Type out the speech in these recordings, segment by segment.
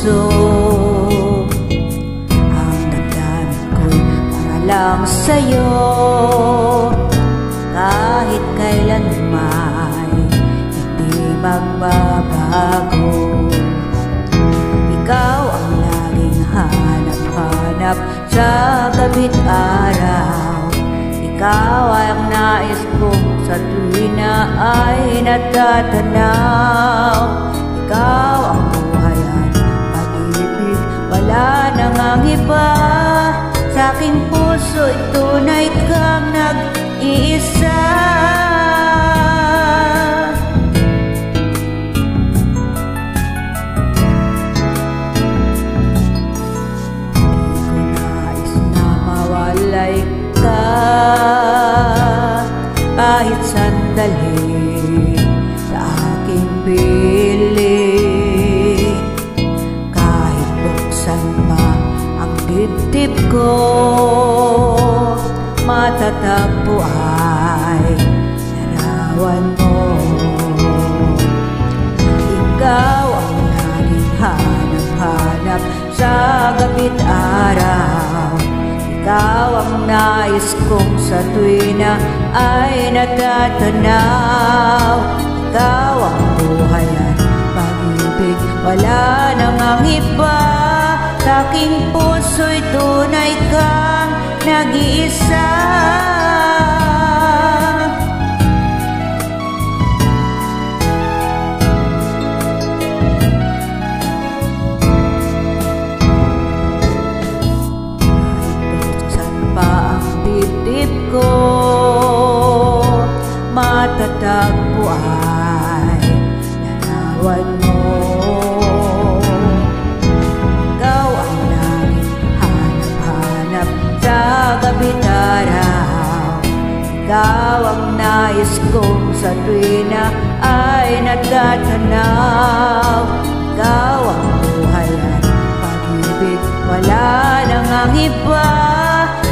puso. Ang damdamin ko'y para lang sa'yo, kahit kailan may hindi magbabago. Ikaw ang laging hanap-hanap sa gabi't araw. Ikaw ay ang nais kong sa tuwing na ay natatanaw. Ikaw ang buhay at pag-ibig, wala nang ang iba. Sa aking puso tunay kang nag-iisa. Kahit sandali sa aking piling, kahit buksan pa ang dibdib ko, matatagpo ay larawan mo. Ikaw ang laging hanap-hanap sa gabi't araw. Ikaw ang nais kong sa tuwing na ay natatanaw. Ikaw ang buhay at pag-ibig, wala namang iba. Sa aking puso'y tunay kang nag-iisa. Matatagpo ay larawan mo. Ikaw ang laging hanap-hanap sa gabi't araw. Ikaw ang nais kong sa tuwing na ay natatanaw. Ikaw ang buhay at pag-ibig, wala nang ang iba.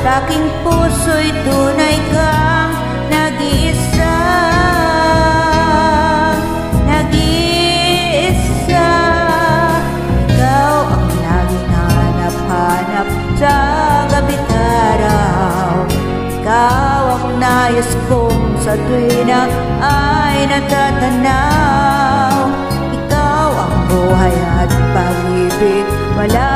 Sa aking puso'y tunay kang nag-iisa. Nag-iisa. Ikaw ang laging hanap-hanap sa gabi't araw. Ikaw ang nais kong sa tuwing na ay natatanaw. Ikaw ang buhay at pag-ibig, wala